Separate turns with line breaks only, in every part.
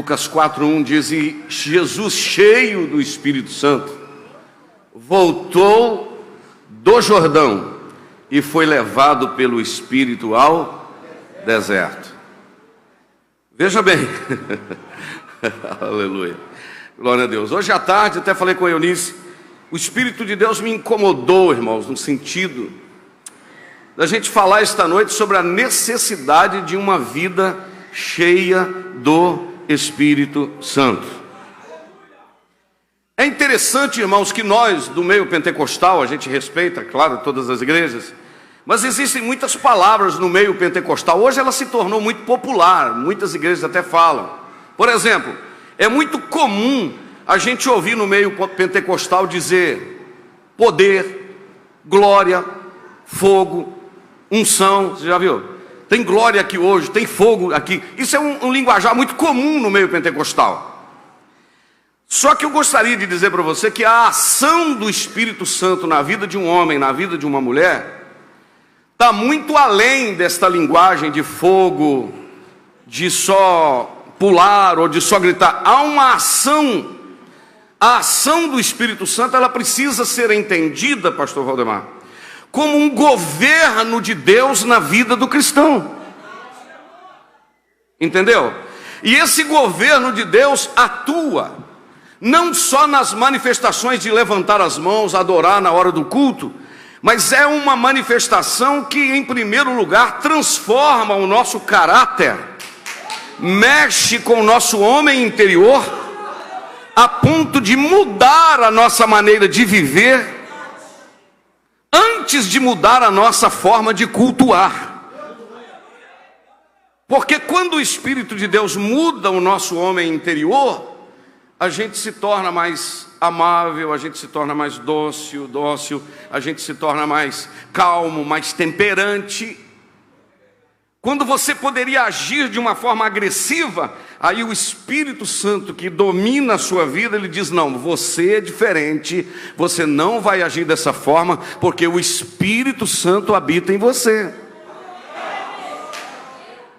Lucas 4:1 diz: e Jesus, cheio do Espírito Santo, voltou do Jordão e foi levado pelo Espírito ao deserto. Veja bem, aleluia, glória a Deus. Hoje à tarde até falei com a Eunice, o Espírito de Deus me incomodou, irmãos, no sentido da gente falar esta noite sobre a necessidade de uma vida cheia do Espírito Santo. É interessante, irmãos, que nós do meio pentecostal, a gente respeita, claro, todas as igrejas, mas existem muitas palavras no meio pentecostal. Hoje ela se tornou muito popular, muitas igrejas até falam. Por exemplo, é muito comum a gente ouvir no meio pentecostal dizer poder, glória, fogo, unção. Você já viu? Tem glória aqui hoje, tem fogo aqui. Isso é um linguajar muito comum no meio pentecostal. Só que eu gostaria de dizer para você que a ação do Espírito Santo na vida de um homem, na vida de uma mulher, está muito além desta linguagem de fogo, de só pular ou de só gritar. Há uma ação. A ação do Espírito Santo, ela precisa ser entendida, pastor Valdemar, como um governo de Deus na vida do cristão. Entendeu? E esse governo de Deus atua não só nas manifestações de levantar as mãos, adorar na hora do culto, mas é uma manifestação que, em primeiro lugar, transforma o nosso caráter, mexe com o nosso homem interior, a ponto de mudar a nossa maneira de viver, antes de mudar a nossa forma de cultuar. Porque quando o Espírito de Deus muda o nosso homem interior, a gente se torna mais amável, a gente se torna mais dócil, a gente se torna mais calmo, mais temperante. Quando você poderia agir de uma forma agressiva, aí o Espírito Santo que domina a sua vida, ele diz: não, você é diferente, você não vai agir dessa forma, porque o Espírito Santo habita em você.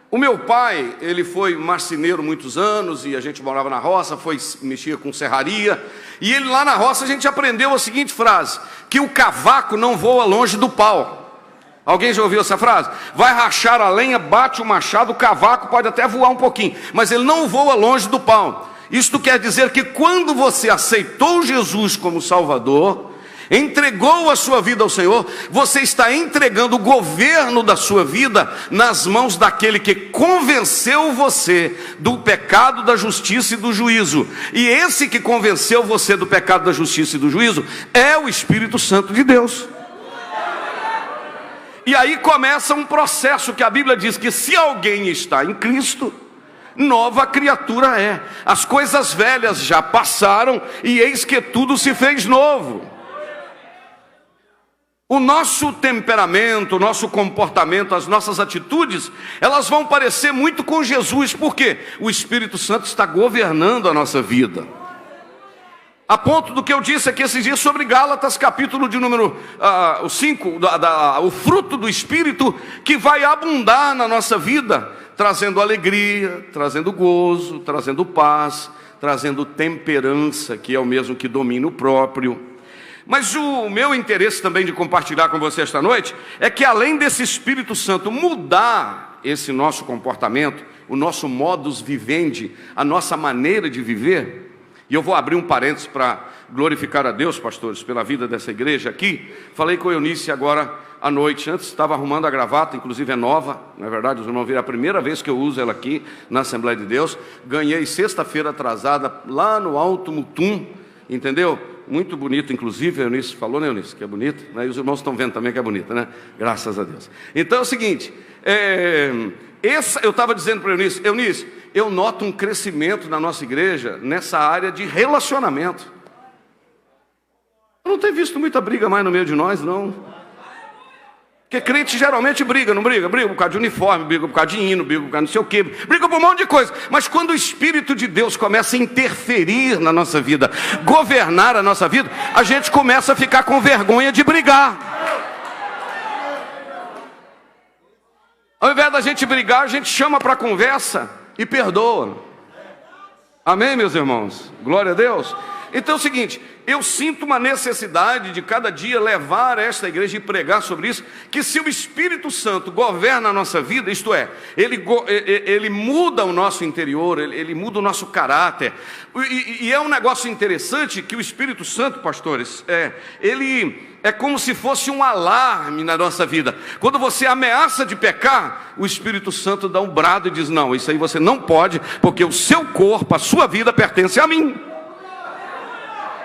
O meu pai, ele foi marceneiro muitos anos, e a gente morava na roça, mexia com serraria, e ele lá na roça a gente aprendeu a seguinte frase, que o cavaco não voa longe do pau. Alguém já ouviu essa frase? Vai rachar a lenha, bate o machado, o cavaco pode até voar um pouquinho, mas ele não voa longe do pau. Isto quer dizer que quando você aceitou Jesus como Salvador, entregou a sua vida ao Senhor, você está entregando o governo da sua vida nas mãos daquele que convenceu você do pecado, da justiça e do juízo. E esse que convenceu você do pecado, da justiça e do juízo é o Espírito Santo de Deus. E aí começa um processo que a Bíblia diz que se alguém está em Cristo, nova criatura é. As coisas velhas já passaram e eis que tudo se fez novo. O nosso temperamento, o nosso comportamento, as nossas atitudes, elas vão parecer muito com Jesus, porque o Espírito Santo está governando a nossa vida. A ponto do que eu disse aqui esses dias sobre Gálatas, capítulo de número 5, o fruto do Espírito que vai abundar na nossa vida, trazendo alegria, trazendo gozo, trazendo paz, trazendo temperança, que é o mesmo que domínio próprio. Mas o meu interesse também de compartilhar com você esta noite é que, além desse Espírito Santo mudar esse nosso comportamento, o nosso modus vivendi, a nossa maneira de viver, e eu vou abrir um parênteses para glorificar a Deus, pastores, pela vida dessa igreja aqui. Falei com a Eunice agora à noite, antes estava arrumando a gravata, inclusive é nova, na verdade os irmãos viram, é a primeira vez que eu uso ela aqui na Assembleia de Deus. Ganhei sexta-feira atrasada lá no Alto Mutum, entendeu? Muito bonito, inclusive, a Eunice falou, né, Eunice, que é bonito, né? E os irmãos estão vendo também que é bonita, né? Graças a Deus. Então é o seguinte, eu estava dizendo para a Eunice, eu noto um crescimento na nossa igreja nessa área de relacionamento. Eu não tenho visto muita briga mais no meio de nós, não. Porque crente geralmente briga, não briga? Briga por causa de uniforme, briga por causa de hino, briga por causa de não sei o quê, briga por um monte de coisa. Mas quando o Espírito de Deus começa a interferir na nossa vida, governar a nossa vida, a gente começa a ficar com vergonha de brigar. Ao invés da gente brigar, a gente chama para conversa e perdoa. Amém, meus irmãos? Glória a Deus. Então é o seguinte, eu sinto uma necessidade de cada dia levar esta igreja e pregar sobre isso, que se o Espírito Santo governa a nossa vida, isto é, ele muda o nosso interior, ele muda o nosso caráter, e é um negócio interessante que o Espírito Santo, pastores, ele é como se fosse um alarme na nossa vida. Quando você ameaça de pecar, o Espírito Santo dá um brado e diz, não, isso aí você não pode, porque o seu corpo, a sua vida pertence a mim.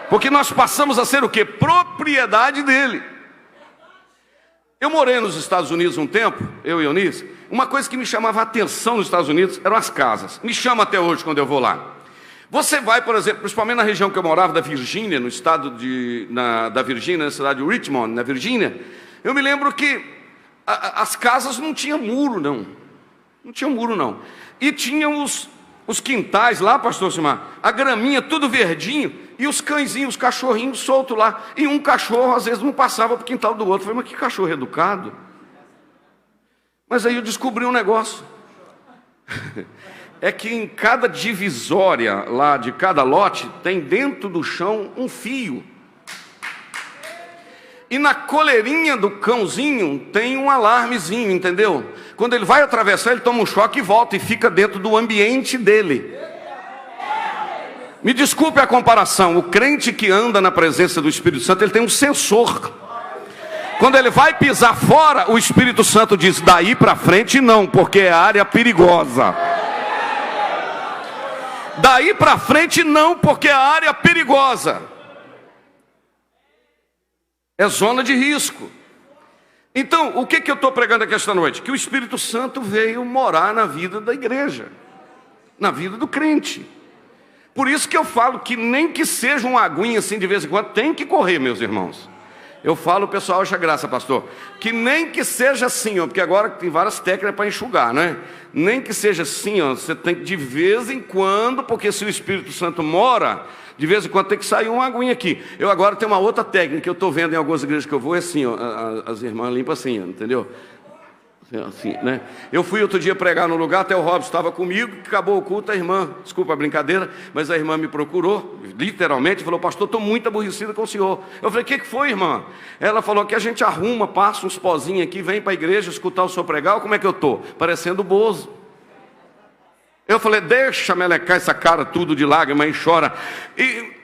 Porque nós passamos a ser o quê? Propriedade dele. Eu morei nos Estados Unidos um tempo, eu e Eunice. Uma coisa que me chamava a atenção nos Estados Unidos eram as casas. Me chama até hoje quando eu vou lá. Você vai, por exemplo, principalmente na região que eu morava, da Virgínia, no estado da Virgínia, na cidade de Richmond, na Virgínia. Eu me lembro que as casas não tinham muro, não. Não tinham muro, não. E tinham os quintais lá, pastor Simar, a graminha tudo verdinho, e os cãezinhos, os cachorrinhos soltos lá, e um cachorro às vezes não passava para o quintal do outro. Eu falei, mas que cachorro educado. Mas aí eu descobri um negócio, é que em cada divisória lá de cada lote, tem dentro do chão um fio, e na coleirinha do cãozinho tem um alarmezinho, entendeu? Quando ele vai atravessar, ele toma um choque e volta, e fica dentro do ambiente dele. Me desculpe a comparação, o crente que anda na presença do Espírito Santo, ele tem um sensor. Quando ele vai pisar fora, o Espírito Santo diz, daí para frente não, porque é área perigosa. Daí para frente não, porque é área perigosa. É zona de risco. Então, o que eu estou pregando aqui esta noite? Que o Espírito Santo veio morar na vida da igreja, na vida do crente. Por isso que eu falo que nem que seja uma aguinha assim de vez em quando, tem que correr, meus irmãos. Eu falo, o pessoal acha graça, pastor, que nem que seja assim, ó, porque agora tem várias técnicas para enxugar, né? Nem que seja assim, ó, você tem que de vez em quando, porque se o Espírito Santo mora, de vez em quando tem que sair uma aguinha aqui. Eu agora tenho uma outra técnica que eu estou vendo em algumas igrejas que eu vou, é assim, ó, as irmãs limpam assim, ó, entendeu? Assim, né? Eu fui outro dia pregar no lugar, até o Robson estava comigo, acabou o culto, a irmã, desculpa a brincadeira, mas a irmã me procurou, literalmente, falou, pastor, estou muito aborrecida com o senhor. Eu falei, o que foi, irmã? Ela falou que a gente arruma, passa uns pozinhos aqui, vem para a igreja escutar o senhor pregar, como é que eu estou? Parecendo Bozo. Eu falei, deixa melecar essa cara tudo de lágrima e chora. E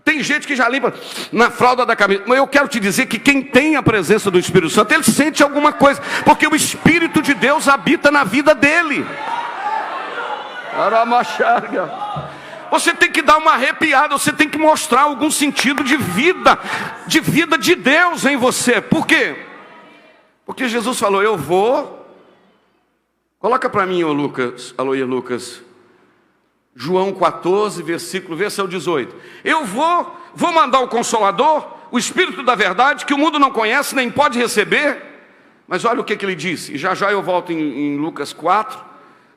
tem gente que já limpa na fralda da camisa. Mas eu quero te dizer que quem tem a presença do Espírito Santo, ele sente alguma coisa, porque o Espírito de Deus habita na vida dele. Você tem que dar uma arrepiada, você tem que mostrar algum sentido de vida de Deus em você. Por quê? Porque Jesus falou, eu vou. Coloca para mim, Lucas, Aloia Lucas. João 14, versículo, versículo 18. Eu vou mandar o Consolador, o Espírito da verdade, que o mundo não conhece, nem pode receber. Mas olha o que ele disse. E já eu volto em Lucas 4,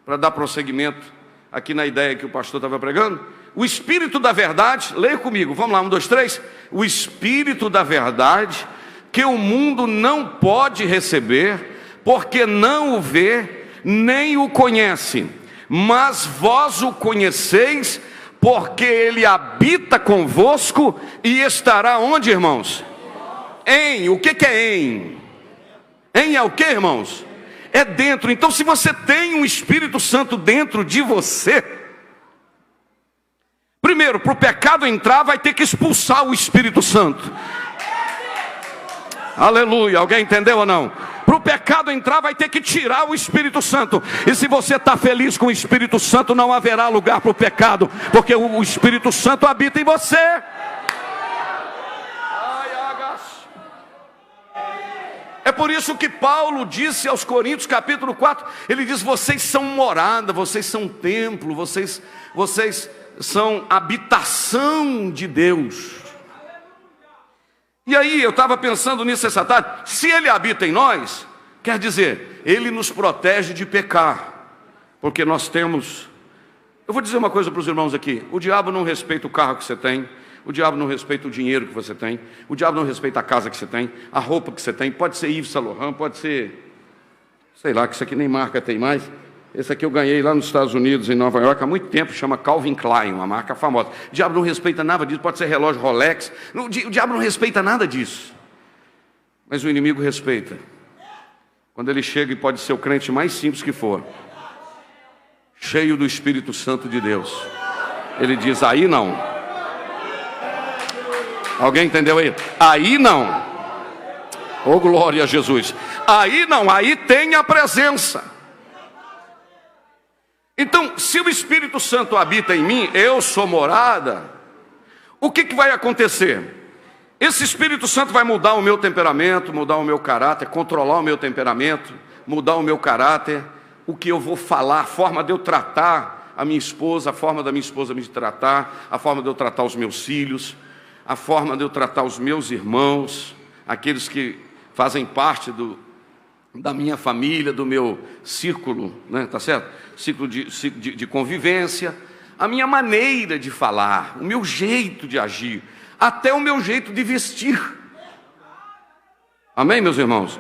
para dar prosseguimento aqui na ideia que o pastor estava pregando. O Espírito da verdade, leia comigo, vamos lá, 1, 2, 3. O Espírito da verdade, que o mundo não pode receber, porque não o vê, nem o conhece. Mas vós o conheceis, porque ele habita convosco e estará onde, irmãos? O que é em? Em é o que, irmãos? É dentro. Então, se você tem um Espírito Santo dentro de você, primeiro, para o pecado entrar, vai ter que expulsar o Espírito Santo. Aleluia, alguém entendeu ou não? Para o pecado entrar, vai ter que tirar o Espírito Santo. E se você está feliz com o Espírito Santo, não haverá lugar para o pecado, porque o Espírito Santo habita em você. É por isso que Paulo disse aos Coríntios, capítulo 4, ele diz, vocês são morada, vocês são templo, vocês são habitação de Deus. E aí eu estava pensando nisso essa tarde, se ele habita em nós, quer dizer, ele nos protege de pecar, porque nós temos, eu vou dizer uma coisa para os irmãos aqui, o diabo não respeita o carro que você tem, o diabo não respeita o dinheiro que você tem, o diabo não respeita a casa que você tem, a roupa que você tem, pode ser Yves Saint Laurent, pode ser, sei lá, que isso aqui nem marca tem mais, Esse aqui eu ganhei lá nos Estados Unidos, em Nova York, há muito tempo, chama Calvin Klein, uma marca famosa. O diabo não respeita nada disso, pode ser relógio Rolex. O diabo não respeita nada disso. Mas o inimigo respeita. Quando ele chega, e pode ser o crente mais simples que for, cheio do Espírito Santo de Deus, ele diz, aí não. Alguém entendeu aí? Aí não. Oh, glória a Jesus. Aí não, aí tem a presença. Então, se o Espírito Santo habita em mim, eu sou morada, o que vai acontecer? Esse Espírito Santo vai mudar o meu temperamento, mudar o meu caráter, controlar o meu temperamento, mudar o meu caráter, o que eu vou falar, a forma de eu tratar a minha esposa, a forma da minha esposa me tratar, a forma de eu tratar os meus filhos, a forma de eu tratar os meus irmãos, aqueles que fazem parte da minha família, do meu círculo, né, tá certo? Círculo de convivência, a minha maneira de falar, o meu jeito de agir, até o meu jeito de vestir. Amém, meus irmãos?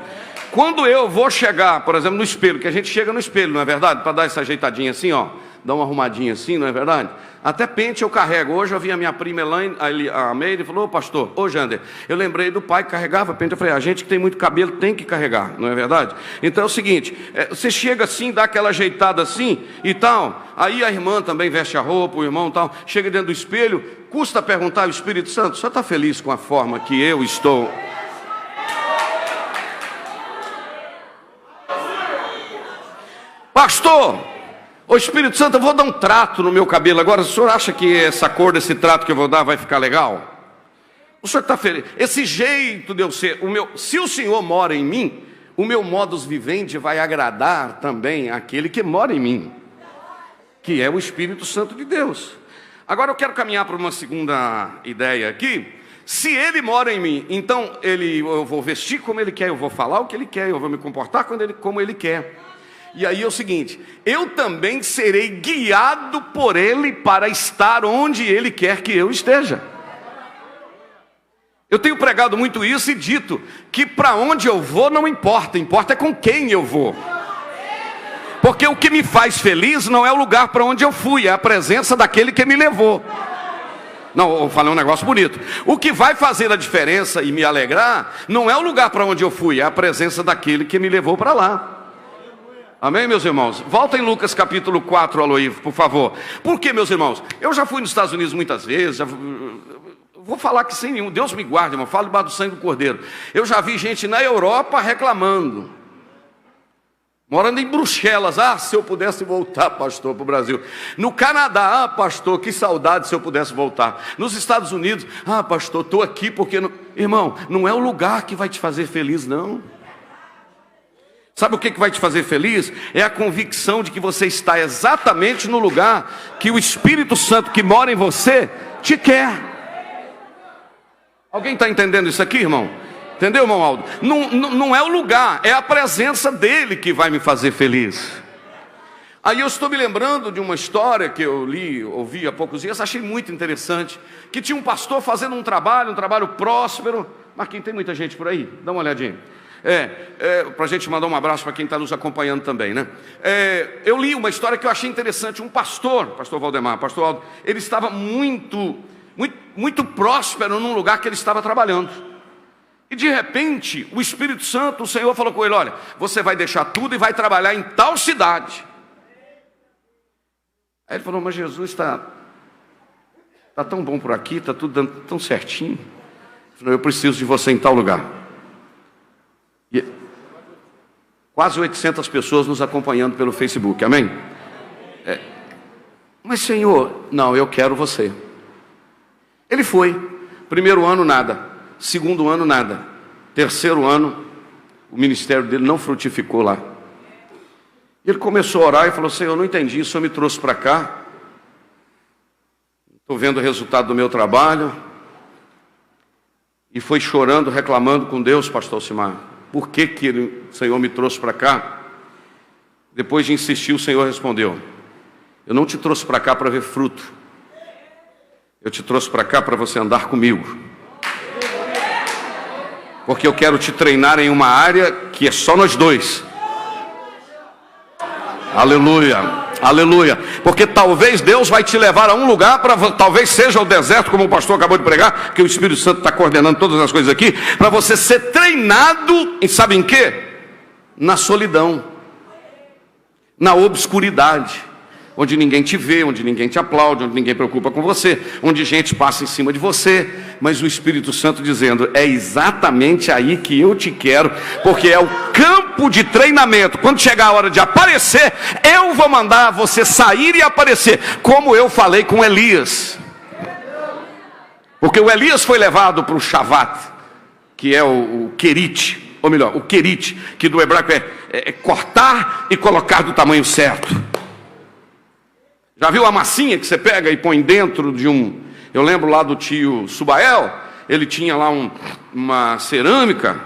Quando eu vou chegar, por exemplo, no espelho, que a gente chega no espelho, não é verdade? Para dar essa ajeitadinha assim, ó, dar uma arrumadinha assim, não é verdade? Até pente eu carrego. Hoje eu vi a minha prima Elaine, a Meire, falou, ô pastor, ô Jander, eu lembrei do pai que carregava pente. Eu falei, a gente que tem muito cabelo tem que carregar, não é verdade? Então é o seguinte, você chega assim, dá aquela ajeitada assim e tal, aí a irmã também veste a roupa, o irmão tal, chega dentro do espelho, custa perguntar ao Espírito Santo, você está feliz com a forma que eu estou? Pastor, ô Espírito Santo, eu vou dar um trato no meu cabelo agora. O senhor acha que essa cor desse trato que eu vou dar vai ficar legal? O senhor está feliz? Esse jeito de eu ser, se o Senhor mora em mim, o meu modus vivendi vai agradar também aquele que mora em mim, que é o Espírito Santo de Deus. Agora eu quero caminhar para uma segunda ideia aqui. Se ele mora em mim, então eu vou vestir como ele quer, eu vou falar o que ele quer, eu vou me comportar como ele quer. E aí é o seguinte, eu também serei guiado por ele para estar onde ele quer que eu esteja. Eu tenho pregado muito isso e dito que para onde eu vou não importa, importa é com quem eu vou. Porque o que me faz feliz não é o lugar para onde eu fui, é a presença daquele que me levou. Não, eu falei um negócio bonito. O que vai fazer a diferença e me alegrar não é o lugar para onde eu fui, é a presença daquele que me levou para lá. Amém, meus irmãos? Volta em Lucas capítulo 4, Aloí, por favor. Por quê, meus irmãos? Eu já fui nos Estados Unidos muitas vezes, vou falar que sem nenhum, Deus me guarde, irmão, falo debaixo do sangue do Cordeiro. Eu já vi gente na Europa reclamando, morando em Bruxelas, se eu pudesse voltar, pastor, para o Brasil. No Canadá, pastor, que saudade se eu pudesse voltar. Nos Estados Unidos, pastor, estou aqui porque... Irmão, não é o lugar que vai te fazer feliz, não. Sabe o que vai te fazer feliz? É a convicção de que você está exatamente no lugar que o Espírito Santo que mora em você te quer. Alguém está entendendo isso aqui, irmão? Entendeu, irmão Aldo? Não é o lugar, é a presença dele que vai me fazer feliz. Aí eu estou me lembrando de uma história que eu ouvi há poucos dias, achei muito interessante, que tinha um pastor fazendo um trabalho próspero. Marquinhos, tem muita gente por aí? Dá uma olhadinha. Para a gente mandar um abraço para quem está nos acompanhando também, né? Eu li uma história que eu achei interessante. Um pastor Valdemar, pastor Aldo, ele estava muito próspero num lugar que ele estava trabalhando. E de repente, o Espírito Santo, o Senhor falou com ele, olha, você vai deixar tudo e vai trabalhar em tal cidade. Aí ele falou, mas Jesus está tão bom por aqui, está tudo dando tão certinho. Ele falou, eu preciso de você em tal lugar. E quase 800 pessoas nos acompanhando pelo Facebook, amém? Mas Senhor, não, eu quero você. Ele foi, primeiro ano nada, segundo ano nada, terceiro ano o ministério dele não frutificou lá. Ele começou a orar e falou, Senhor, eu não entendi, o Senhor me trouxe para cá, estou vendo o resultado do meu trabalho. E foi chorando, reclamando com Deus, pastor Alcimar, por que o Senhor me trouxe para cá? Depois de insistir, o Senhor respondeu, eu não te trouxe para cá para ver fruto, eu te trouxe para cá para você andar comigo, porque eu quero te treinar em uma área que é só nós dois. Aleluia, aleluia. Porque talvez Deus vai te levar a um lugar, talvez seja o deserto, como o pastor acabou de pregar, que o Espírito Santo está coordenando todas as coisas aqui, para você ser treinado em, sabe em quê? Na solidão, na obscuridade, onde ninguém te vê, onde ninguém te aplaude, onde ninguém preocupa com você, onde gente passa em cima de você, mas o Espírito Santo dizendo: é exatamente aí que eu te quero, porque é o campo de treinamento. Quando chegar a hora de aparecer, eu vou mandar você sair e aparecer, como eu falei com Elias. Porque o Elias foi levado para o Shavat, que é o querite, ou melhor, o querite, que do hebraico é cortar e colocar do tamanho certo. Já viu a massinha que você pega e põe dentro de um... Eu lembro lá do tio Subael, ele tinha lá uma cerâmica,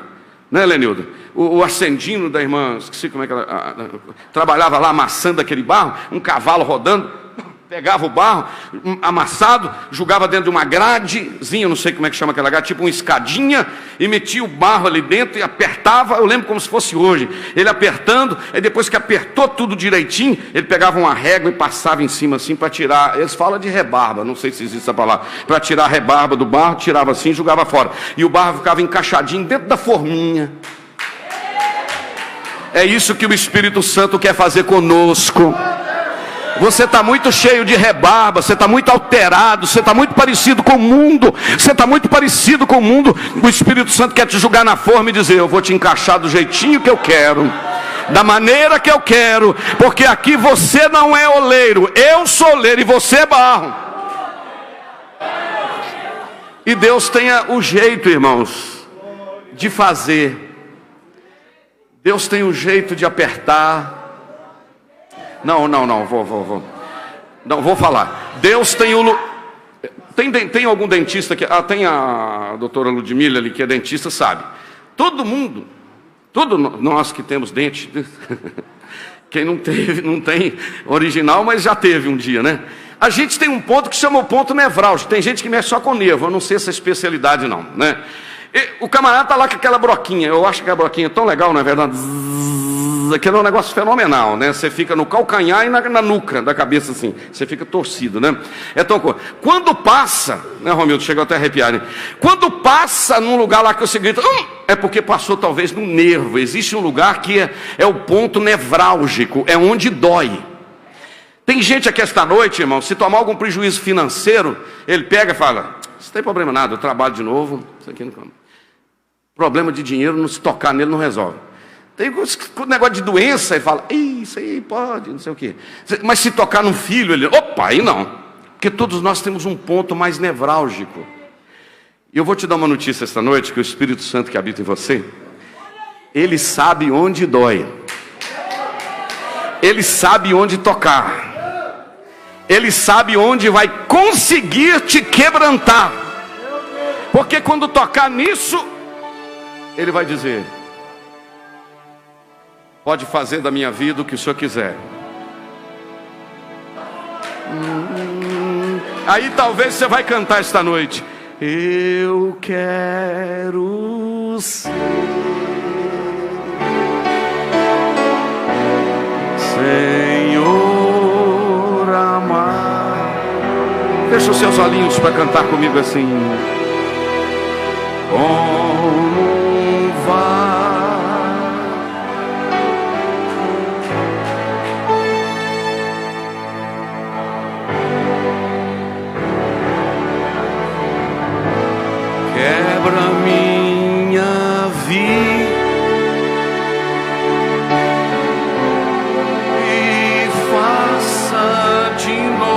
né, Lenildo? O Ascendino da irmã, esqueci como é que ela... trabalhava lá amassando aquele barro, um cavalo rodando, pegava o barro amassado, jogava dentro de uma gradezinha, não sei como é que chama aquela grade, tipo uma escadinha, e metia o barro ali dentro e apertava. Eu lembro como se fosse hoje, ele apertando, e depois que apertou tudo direitinho, ele pegava uma régua e passava em cima assim para tirar, eles falam de rebarba, não sei se existe essa palavra, para tirar a rebarba do barro, tirava assim e jogava fora, e o barro ficava encaixadinho dentro da forminha. É isso que o Espírito Santo quer fazer conosco. Você está muito cheio de rebarba, você está muito alterado, você está muito parecido com o mundo, você está muito parecido com o mundo. O Espírito Santo quer te jogar na forma e dizer: eu vou te encaixar do jeitinho que eu quero, da maneira que eu quero, porque aqui você não é oleiro, eu sou oleiro e você é barro. E Deus tenha o jeito, irmãos, de fazer. Deus tem o jeito de apertar. Não, vou falar. Deus tem o... Tem algum dentista que... tem a doutora Ludmila ali, que é dentista, sabe. Todo mundo, todos nós que temos dente, quem não teve, não tem original, mas já teve um dia, né? A gente tem um ponto que chama o ponto nevrálgico. Tem gente que mexe só com nervo, eu não sei essa especialidade não, né? E o camarada tá lá com aquela broquinha, eu acho que a broquinha é tão legal, não é verdade? Aquilo é um negócio fenomenal, né? Você fica no calcanhar e na nuca da cabeça assim, você fica torcido, né? É tão... Quando passa, né, Romildo, chegou até a arrepiar, né? Quando passa num lugar lá que você grita, é porque passou talvez no nervo. Existe um lugar que é o ponto nevrálgico, é onde dói. Tem gente aqui esta noite, irmão, se tomar algum prejuízo financeiro, ele pega e fala: não tem problema nada, eu trabalho de novo, isso aqui não... Problema de dinheiro, não se tocar nele não resolve. Tem o negócio de doença, ele fala: isso aí pode, não sei o quê. Mas se tocar num filho, ele... opa, aí não. Porque todos nós temos um ponto mais nevrálgico. E eu vou te dar uma notícia esta noite, que o Espírito Santo que habita em você, ele sabe onde dói. Ele sabe onde tocar. Ele sabe onde vai conseguir te quebrantar. Porque quando tocar nisso, ele vai dizer: pode fazer da minha vida o que o Senhor quiser. Aí talvez você vai cantar esta noite: eu quero ser Senhor amar. Fecha os seus olhinhos para cantar comigo assim: como vai? Quebra minha vida e faça de novo.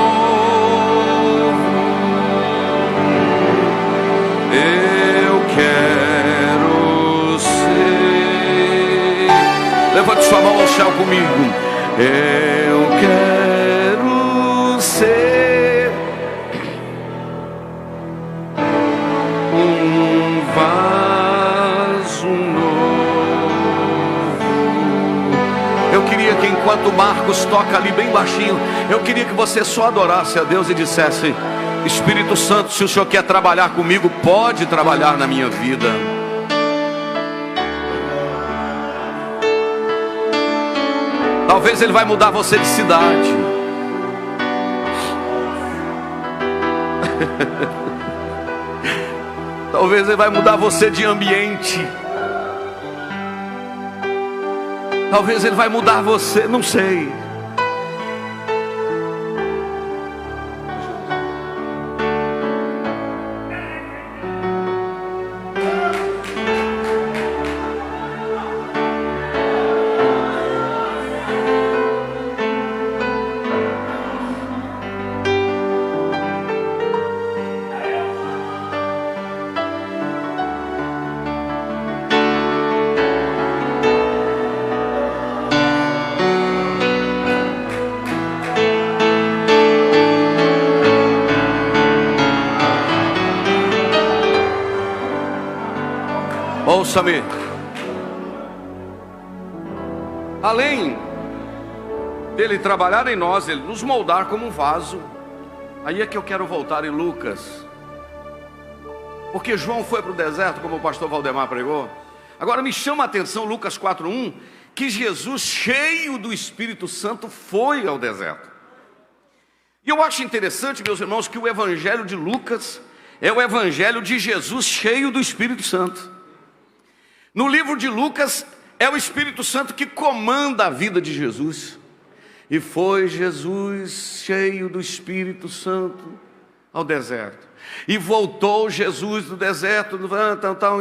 Eu quero ser. Levante sua mão ao céu comigo. Eu quero ser um vaso novo. Eu queria que enquanto o Marcos toca ali bem baixinho, eu queria que você só adorasse a Deus e dissesse: Espírito Santo, se o Senhor quer trabalhar comigo, pode trabalhar na minha vida. Talvez Ele vai mudar você de cidade. Talvez Ele vai mudar você de ambiente. Talvez Ele vai mudar você, não sei. Ouça-me. Além dele trabalhar em nós, ele nos moldar como um vaso. Aí é que eu quero voltar em Lucas, porque João foi para o deserto, como o pastor Valdemar pregou. Agora me chama a atenção Lucas 4:1, que Jesus, cheio do Espírito Santo, foi ao deserto. E eu acho interessante, meus irmãos, que o evangelho de Lucas é o evangelho de Jesus cheio do Espírito Santo. No livro de Lucas, é o Espírito Santo que comanda a vida de Jesus. E foi Jesus cheio do Espírito Santo ao deserto. E voltou Jesus do deserto,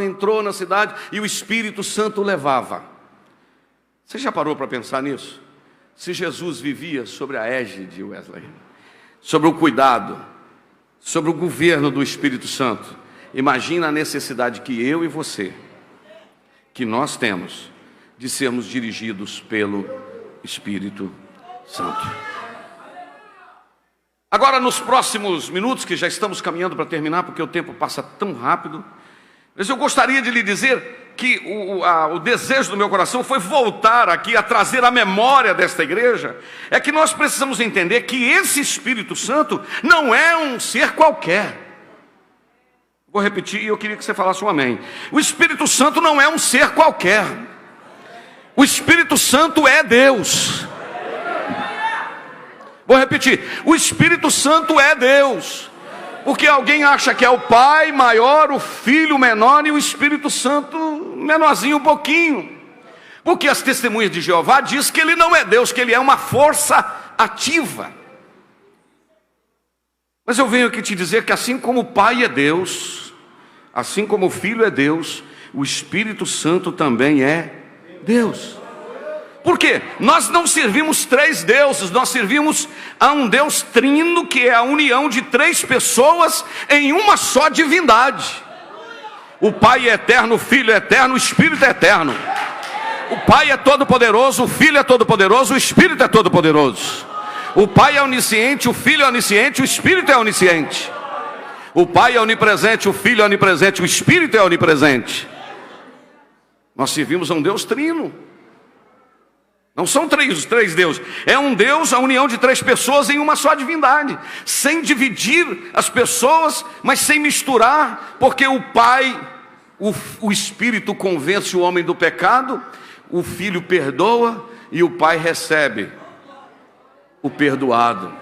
entrou na cidade e o Espírito Santo o levava. Você já parou para pensar nisso? Se Jesus vivia sobre a égide, Wesley, sobre o cuidado, sobre o governo do Espírito Santo, imagina a necessidade que eu e você, que nós temos de sermos dirigidos pelo Espírito Santo. Agora, nos próximos minutos, que já estamos caminhando para terminar, porque o tempo passa tão rápido, mas eu gostaria de lhe dizer que o desejo do meu coração foi voltar aqui a trazer a memória desta igreja. É que nós precisamos entender que esse Espírito Santo não é um ser qualquer. Vou repetir e eu queria que você falasse um amém. O Espírito Santo não é um ser qualquer. O Espírito Santo é Deus. Vou repetir. O Espírito Santo é Deus. Porque alguém acha que é o Pai maior, o Filho menor e o Espírito Santo menorzinho um pouquinho. Porque as testemunhas de Jeová diz que Ele não é Deus, que Ele é uma força ativa. Mas eu venho aqui te dizer que assim como o Pai é Deus, assim como o Filho é Deus, o Espírito Santo também é Deus. Por quê? Nós não servimos três deuses, nós servimos a um Deus trino, que é a união de três pessoas em uma só divindade. O Pai é eterno, o Filho é eterno, o Espírito é eterno. O Pai é todo-poderoso, o Filho é todo-poderoso, o Espírito é todo-poderoso. O Pai é onisciente, o Filho é onisciente, o Espírito é onisciente. O Pai é onipresente, o Filho é onipresente, o Espírito é onipresente. Nós servimos a um Deus trino. Não são três deuses. É um Deus, a união de três pessoas em uma só divindade. Sem dividir as pessoas, mas sem misturar. Porque o Pai, o Espírito convence o homem do pecado, o Filho perdoa e o Pai recebe o perdoado.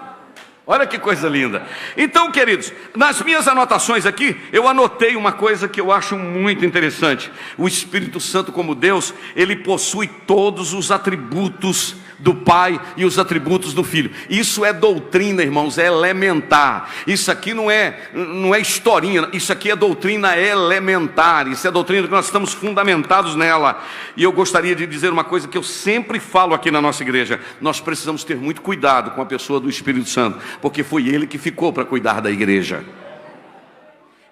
Olha que coisa linda. Então, queridos, nas minhas anotações aqui, eu anotei uma coisa que eu acho muito interessante. O Espírito Santo, como Deus, ele possui todos os atributos do Pai e os atributos do Filho. Isso é doutrina, irmãos, é elementar. Isso aqui não é historinha, isso aqui é doutrina elementar. Isso é doutrina que nós estamos fundamentados nela. E eu gostaria de dizer uma coisa que eu sempre falo aqui na nossa igreja: nós precisamos ter muito cuidado com a pessoa do Espírito Santo, porque foi ele que ficou para cuidar da igreja.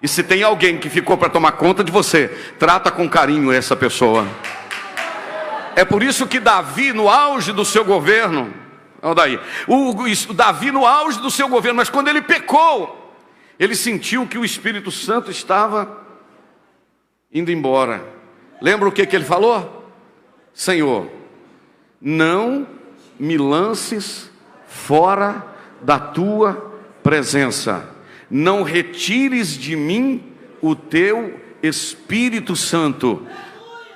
E se tem alguém que ficou para tomar conta de você, trata com carinho essa pessoa. É por isso que Davi, no auge do seu governo, Davi no auge do seu governo, mas quando ele pecou, ele sentiu que o Espírito Santo estava indo embora. Lembra o que ele falou? Senhor, não me lances fora da tua presença, não retires de mim o teu Espírito Santo.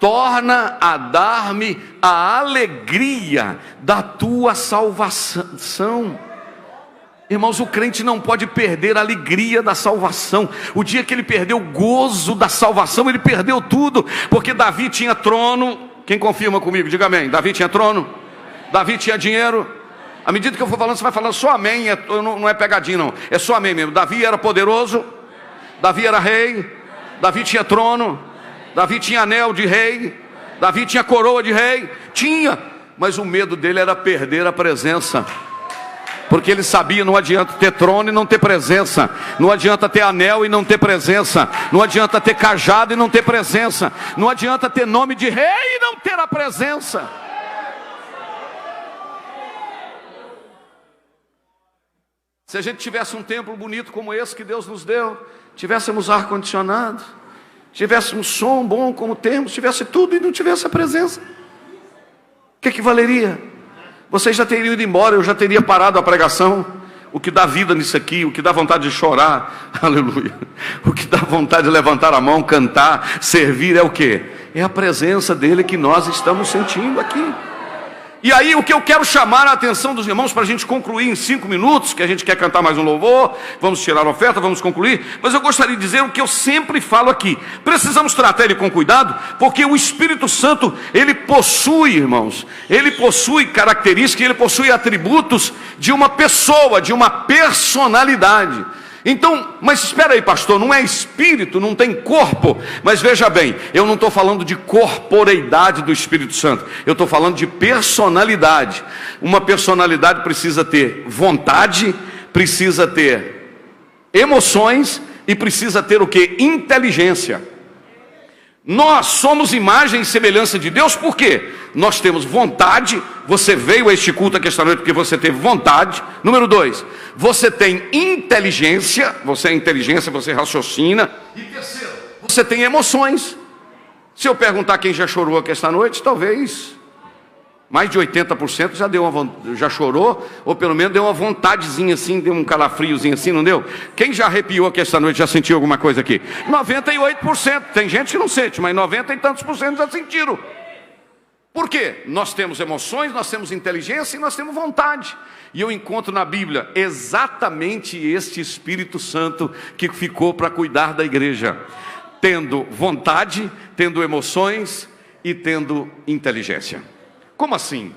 torna a dar-me a alegria da tua salvação. Irmãos, o crente não pode perder a alegria da salvação. O dia que ele perdeu o gozo da salvação, ele perdeu tudo. Porque Davi tinha trono. Quem confirma comigo? Diga amém. Davi tinha trono? Davi tinha dinheiro? À medida que eu for falando, você vai falando só amém. Não é pegadinha não, é só amém mesmo. Davi era poderoso? Davi era rei? Davi tinha trono? Davi tinha anel de rei? Davi tinha coroa de rei? Tinha. Mas o medo dele era perder a presença. Porque ele sabia, não adianta ter trono e não ter presença. Não adianta ter anel e não ter presença. Não adianta ter cajado e não ter presença. Não adianta ter nome de rei e não ter a presença. Se a gente tivesse um templo bonito como esse que Deus nos deu, tivéssemos ar-condicionado, tivéssemos som bom como temos, tivesse tudo e não tivesse a presença, o que valeria? Vocês já teriam ido embora, eu já teria parado a pregação. O que dá vida nisso aqui, o que dá vontade de chorar, aleluia, o que dá vontade de levantar a mão, cantar, servir, é o quê? É a presença dele que nós estamos sentindo aqui. E aí o que eu quero chamar a atenção dos irmãos, para a gente concluir em 5 minutos, que a gente quer cantar mais um louvor, vamos tirar a oferta, vamos concluir, mas eu gostaria de dizer o que eu sempre falo aqui: precisamos tratar ele com cuidado, porque o Espírito Santo, ele possui, irmãos, ele possui características, ele possui atributos de uma pessoa, de uma personalidade. Então, mas espera aí, pastor, não é espírito, não tem corpo. Mas veja bem, eu não estou falando de corporeidade do Espírito Santo, eu estou falando de personalidade. Uma personalidade precisa ter vontade, precisa ter emoções e precisa ter o que? Inteligência. Nós somos imagem e semelhança de Deus, por quê? Nós temos vontade. Você veio a este culto aqui esta noite porque você teve vontade. Número 2, você tem inteligência. Você é inteligência, você raciocina. E terceiro, você tem emoções. Se eu perguntar quem já chorou aqui esta noite, talvez mais de 80% já chorou, ou pelo menos deu uma vontadezinha assim, deu um calafriozinho assim, não deu? Quem já arrepiou aqui esta noite, já sentiu alguma coisa aqui? 98%, tem gente que não sente, mas 90 e tantos por cento já sentiram. Por quê? Nós temos emoções, nós temos inteligência e nós temos vontade. E eu encontro na Bíblia exatamente este Espírito Santo que ficou para cuidar da igreja, tendo vontade, tendo emoções e tendo inteligência. Como assim?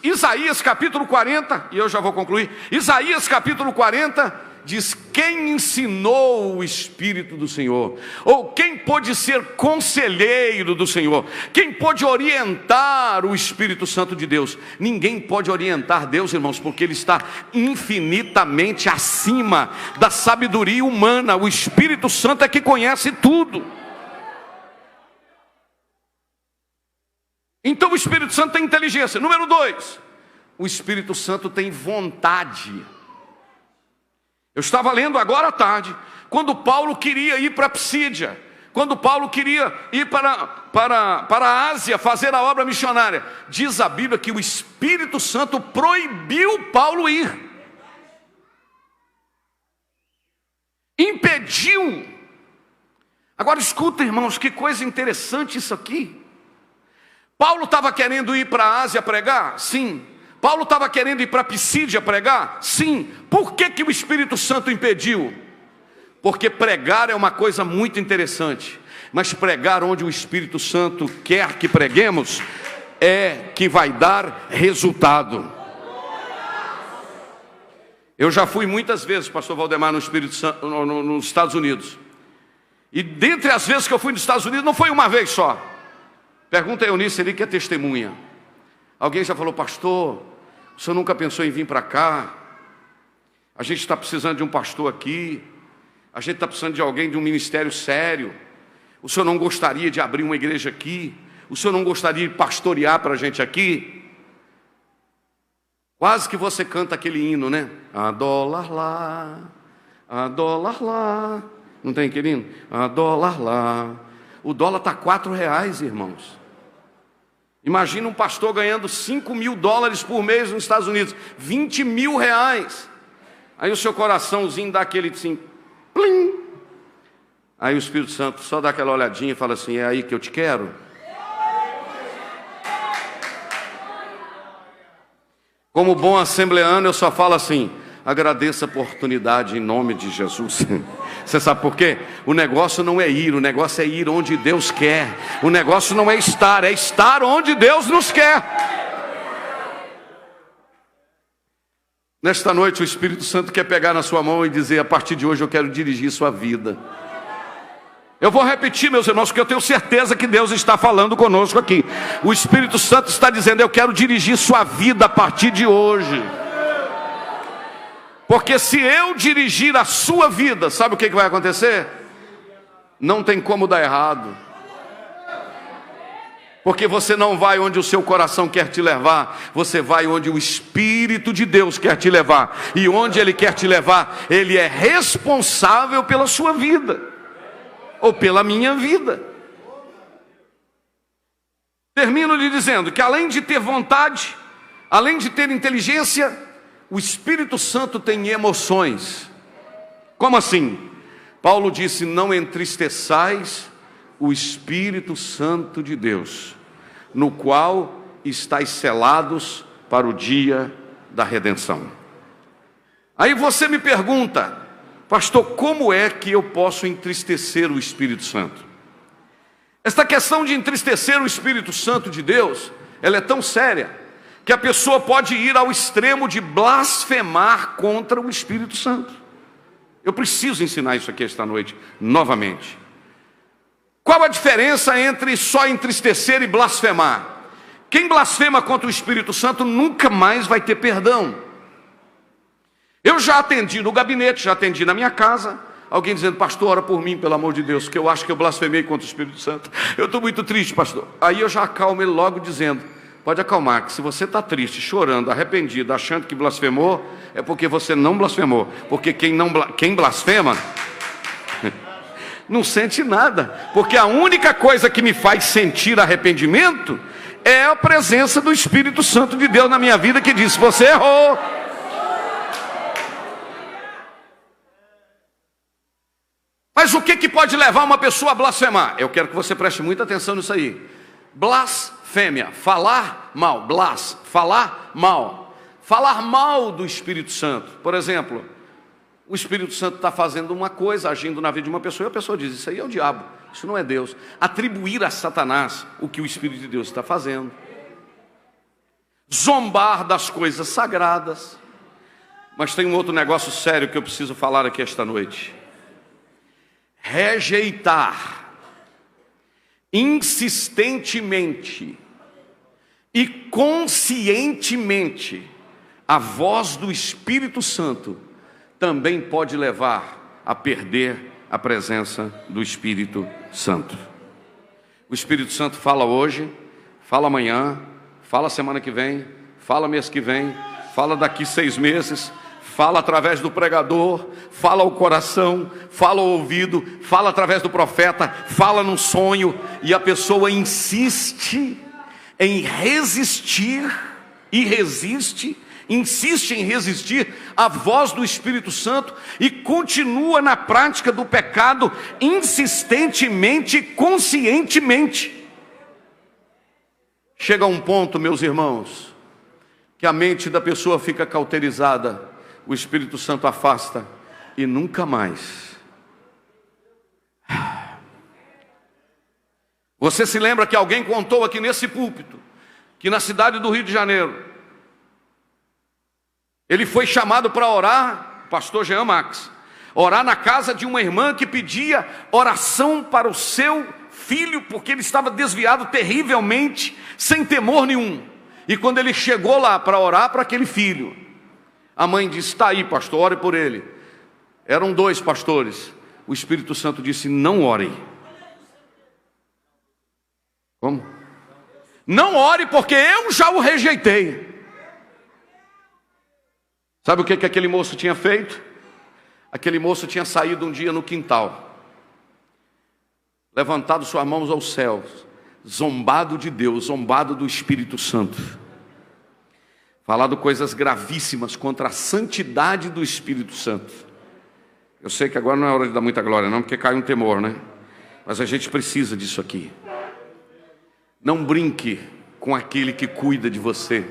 Isaías capítulo 40, e eu já vou concluir. Isaías capítulo 40 diz: quem ensinou o Espírito do Senhor? Ou quem pôde ser conselheiro do Senhor? Quem pôde orientar o Espírito Santo de Deus? Ninguém pode orientar Deus, irmãos, porque Ele está infinitamente acima da sabedoria humana. O Espírito Santo é que conhece tudo. Então o Espírito Santo tem inteligência. Número 2, o Espírito Santo tem vontade. Eu estava lendo agora à tarde, quando Paulo queria ir para Psídia, quando Paulo queria ir para a Ásia, fazer a obra missionária, diz a Bíblia que o Espírito Santo proibiu Paulo ir, impediu. Agora escuta, irmãos, que coisa interessante isso aqui. Paulo estava querendo ir para a Ásia pregar? Sim. Paulo estava querendo ir para Psídia pregar? Sim. Por que o Espírito Santo impediu? Porque pregar é uma coisa muito interessante, mas pregar onde o Espírito Santo quer que preguemos é que vai dar resultado. Eu já fui muitas vezes, pastor Valdemar, nos Estados Unidos. E dentre as vezes que eu fui nos Estados Unidos, não foi uma vez só. Pergunta a Eunice ali, que é testemunha. Alguém já falou: pastor, o senhor nunca pensou em vir para cá? A gente está precisando de um pastor aqui. A gente está precisando de alguém de um ministério sério. O senhor não gostaria de abrir uma igreja aqui? O senhor não gostaria de pastorear para a gente aqui? Quase que você canta aquele hino, né? A dólar lá, a dólar lá. Não tem aquele hino? A dólar lá. O dólar está R$4, irmãos. Imagina um pastor ganhando $5.000 por mês nos Estados Unidos, R$20.000. Aí o seu coraçãozinho dá aquele assim, plim. Aí o Espírito Santo só dá aquela olhadinha e fala assim: é aí que eu te quero? Como bom assembleano, eu só falo assim: agradeça a oportunidade em nome de Jesus. Você sabe por quê? O negócio não é ir, o negócio é ir onde Deus quer. O negócio não é estar onde Deus nos quer. Nesta noite o Espírito Santo quer pegar na sua mão e dizer: a partir de hoje eu quero dirigir sua vida. Eu vou repetir, meus irmãos, porque eu tenho certeza que Deus está falando conosco aqui. O Espírito Santo está dizendo: eu quero dirigir sua vida a partir de hoje. Porque se eu dirigir a sua vida, sabe o que vai acontecer? Não tem como dar errado. Porque você não vai onde o seu coração quer te levar, você vai onde o Espírito de Deus quer te levar. E onde Ele quer te levar, Ele é responsável pela sua vida, ou pela minha vida. Termino lhe dizendo que além de ter vontade, além de ter inteligência, o Espírito Santo tem emoções. Como assim? Paulo disse: não entristeçais o Espírito Santo de Deus, no qual estáis selados para o dia da redenção. Aí você me pergunta: pastor, como é que eu posso entristecer o Espírito Santo? Esta questão de entristecer o Espírito Santo de Deus, ela é tão séria, que a pessoa pode ir ao extremo de blasfemar contra o Espírito Santo. Eu preciso ensinar isso aqui esta noite, novamente. Qual a diferença entre só entristecer e blasfemar? Quem blasfema contra o Espírito Santo nunca mais vai ter perdão. Eu já atendi no gabinete, já atendi na minha casa, alguém dizendo: pastor, ora por mim, pelo amor de Deus, que eu acho que eu blasfemei contra o Espírito Santo. Eu estou muito triste, pastor. Aí eu já acalmo ele logo dizendo: pode acalmar, que se você está triste, chorando, arrependido, achando que blasfemou, é porque você não blasfemou. Porque quem blasfema não sente nada. Porque a única coisa que me faz sentir arrependimento é a presença do Espírito Santo de Deus na minha vida, que diz: você errou. Mas o que pode levar uma pessoa a blasfemar? Eu quero que você preste muita atenção nisso aí. Blasfêmia, falar mal, falar mal. Falar mal do Espírito Santo. Por exemplo, o Espírito Santo está fazendo uma coisa, agindo na vida de uma pessoa, e a pessoa diz: isso aí é o diabo, isso não é Deus. Atribuir a Satanás o que o Espírito de Deus está fazendo. Zombar das coisas sagradas. Mas tem um outro negócio sério que eu preciso falar aqui esta noite. Rejeitar insistentemente e conscientemente a voz do Espírito Santo também pode levar a perder a presença do Espírito Santo. O Espírito Santo fala hoje, fala amanhã, fala semana que vem, fala mês que vem, fala daqui 6 meses, fala através do pregador, fala ao coração, fala ao ouvido, fala através do profeta, fala num sonho, e a pessoa insiste em resistir e resiste, insiste em resistir à voz do Espírito Santo e continua na prática do pecado insistentemente e conscientemente. Chega a um ponto, meus irmãos, que a mente da pessoa fica cauterizada, o Espírito Santo afasta e nunca mais. Você se lembra que alguém contou aqui nesse púlpito que na cidade do Rio de Janeiro ele foi chamado para orar, pastor Jean Max, orar na casa de uma irmã que pedia oração para o seu filho, porque ele estava desviado terrivelmente, sem temor nenhum. E quando ele chegou lá para orar para aquele filho, a mãe disse: está aí, pastor, ore por ele. Eram 2 pastores. O Espírito Santo disse: não ore. Como? Não ore, porque eu já o rejeitei. Sabe o que aquele moço tinha feito? Aquele moço tinha saído um dia no quintal, levantado suas mãos aos céus, zombado de Deus, zombado do Espírito Santo, falado coisas gravíssimas contra a santidade do Espírito Santo. Eu sei que agora não é hora de dar muita glória não, porque cai um temor, né? Mas a gente precisa disso aqui. Não brinque com aquele que cuida de você.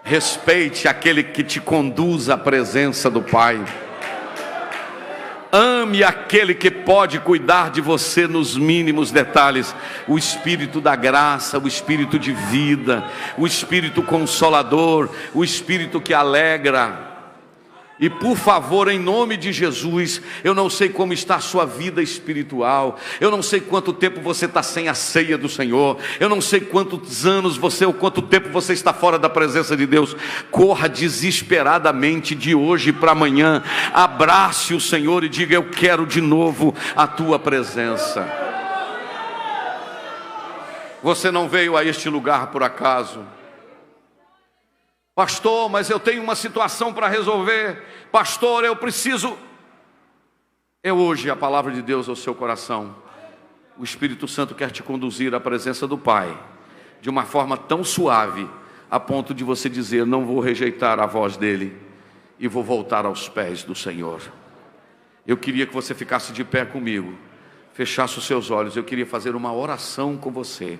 Respeite aquele que te conduz à presença do Pai. Ame aquele que pode cuidar de você nos mínimos detalhes. O Espírito da graça, o Espírito de vida, o Espírito consolador, o Espírito que alegra. E por favor, em nome de Jesus, eu não sei como está a sua vida espiritual, eu não sei quanto tempo você está sem a ceia do Senhor, eu não sei quantos anos ou quanto tempo você está fora da presença de Deus. Corra desesperadamente de hoje para amanhã, abrace o Senhor e diga: eu quero de novo a tua presença. Você não veio a este lugar por acaso. Pastor, mas eu tenho uma situação para resolver. Pastor, eu preciso. É hoje a palavra de Deus ao seu coração. O Espírito Santo quer te conduzir à presença do Pai de uma forma tão suave, a ponto de você dizer: não vou rejeitar a voz dele e vou voltar aos pés do Senhor. Eu queria que você ficasse de pé comigo, fechasse os seus olhos. Eu queria fazer uma oração com você.